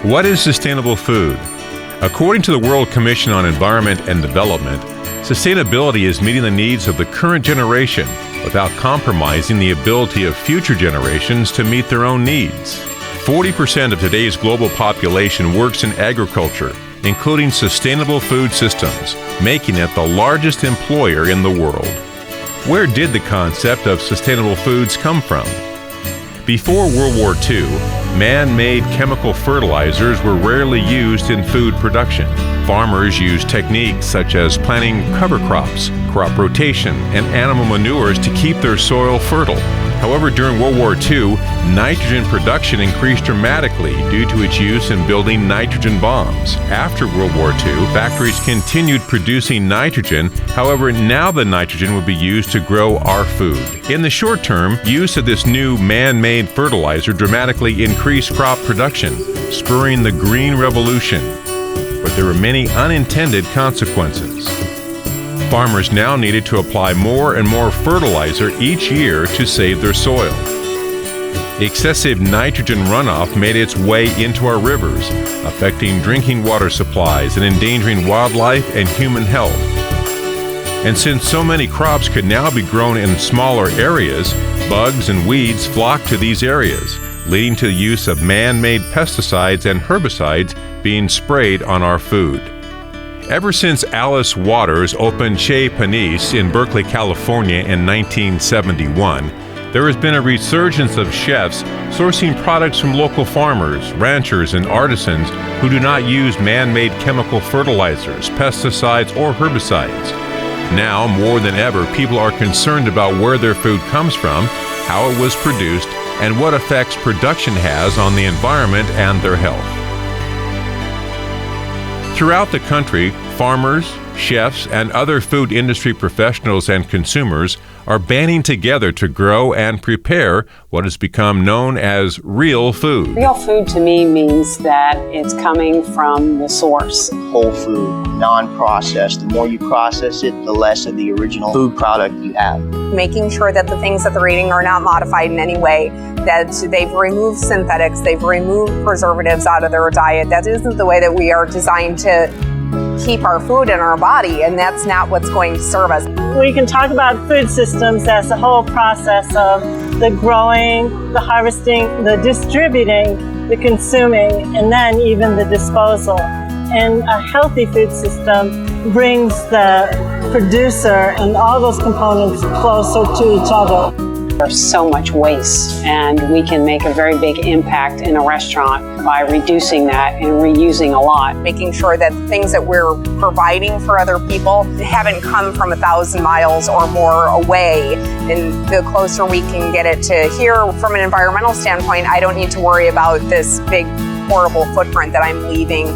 What is sustainable food? According to the World Commission on Environment and Development, sustainability is meeting the needs of the current generation without compromising the ability of future generations to meet their own needs. 40% of today's global population works in agriculture, including sustainable food systems, making it the largest employer in the world. Where did the concept of sustainable foods come from? Before World War II, man-made chemical fertilizers were rarely used in food production. Farmers used techniques such as planting cover crops, crop rotation, and animal manures to keep their soil fertile. However, during World War II, nitrogen production increased dramatically due to its use in building nitrogen bombs. After World War II, factories continued producing nitrogen. However, now the nitrogen would be used to grow our food. In the short term, use of this new man-made fertilizer dramatically increased crop production, spurring the Green Revolution. But there were many unintended consequences. Farmers now needed to apply more and more fertilizer each year to save their soil. Excessive nitrogen runoff made its way into our rivers, affecting drinking water supplies and endangering wildlife and human health. And since so many crops could now be grown in smaller areas, bugs and weeds flocked to these areas, leading to the use of man-made pesticides and herbicides being sprayed on our food. Ever since Alice Waters opened Chez Panisse in Berkeley, California in 1971, there has been a resurgence of chefs sourcing products from local farmers, ranchers, and artisans who do not use man-made chemical fertilizers, pesticides, or herbicides. Now, more than ever, people are concerned about where their food comes from, how it was produced, and what effects production has on the environment and their health. Throughout the country, farmers, chefs, and other food industry professionals and consumers are banding together to grow and prepare what has become known as real food. Real food to me means that it's coming from the source. Whole food, non-processed. The more you process it, the less of the original food product you have. Making sure that the things that they're eating are not modified in any way, that they've removed synthetics, they've removed preservatives out of their diet. That isn't the way that we are designed to keep our food in our body, and that's not what's going to serve us. We can talk about food systems as the whole process of the growing, the harvesting, the distributing, the consuming, and then even the disposal. And a healthy food system brings the producer and all those components closer to each other. There's so much waste, and we can make a very big impact in a restaurant by reducing that and reusing a lot. Making sure that the things that we're providing for other people haven't come from 1,000 miles or more away. And the closer we can get it to here, from an environmental standpoint, I don't need to worry about this big, horrible footprint that I'm leaving.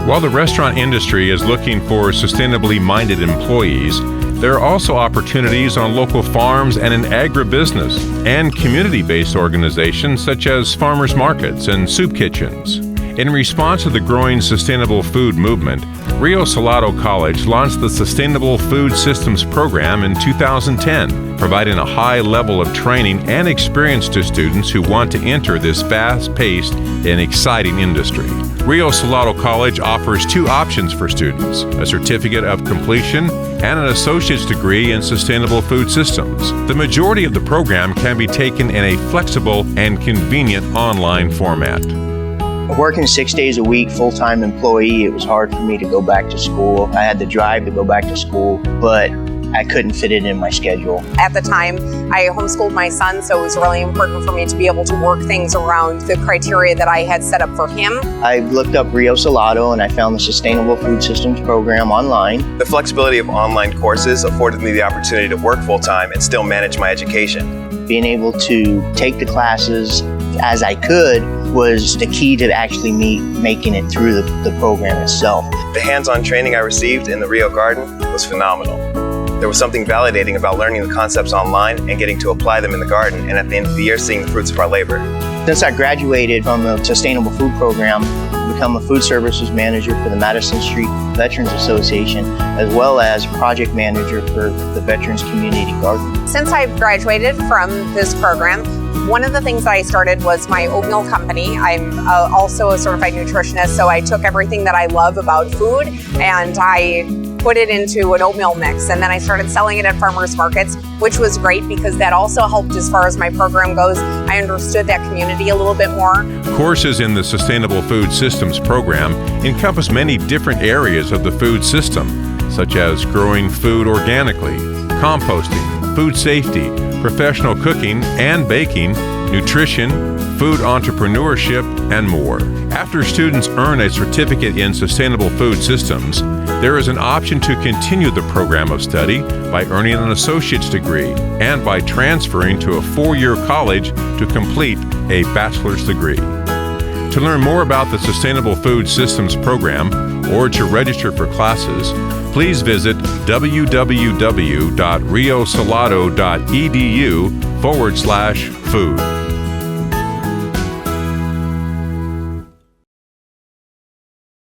While the restaurant industry is looking for sustainably minded employees, there are also opportunities on local farms and in agribusiness and community-based organizations such as farmers markets and soup kitchens. In response to the growing sustainable food movement, Rio Salado College launched the Sustainable Food Systems program in 2010, providing a high level of training and experience to students who want to enter this fast-paced and exciting industry. Rio Salado College offers two options for students: a certificate of completion and an associate's degree in sustainable food systems. The majority of the program can be taken in a flexible and convenient online format. Working 6 days a week, full-time employee, it was hard for me to go back to school. I had the drive to go back to school, but I couldn't fit it in my schedule. At the time, I homeschooled my son, so it was really important for me to be able to work things around the criteria that I had set up for him. I looked up Rio Salado and I found the Sustainable Food Systems program online. The flexibility of online courses afforded me the opportunity to work full-time and still manage my education. Being able to take the classes as I could was the key to actually me making it through the program itself. The hands-on training I received in the Rio Garden was phenomenal. There was something validating about learning the concepts online and getting to apply them in the garden, and at the end of the year seeing the fruits of our labor. Since I graduated from the Sustainable Food Program, I've become a food services manager for the Madison Street Veterans Association, as well as project manager for the Veterans Community Garden. Since I've graduated from this program, one of the things that I started was my oatmeal company. I'm also a certified nutritionist, so I took everything that I love about food and I put it into an oatmeal mix, and then I started selling it at farmers markets, which was great because that also helped as far as my program goes. I understood that community a little bit more. Courses in the Sustainable Food Systems program encompass many different areas of the food system, such as growing food organically, composting, food safety, professional cooking and baking, nutrition, food entrepreneurship, and more. After students earn a certificate in sustainable food systems, there is an option to continue the program of study by earning an associate's degree and by transferring to a 4-year college to complete a bachelor's degree. To learn more about the Sustainable Food Systems program or to register for classes, please visit www.riosalado.edu/food.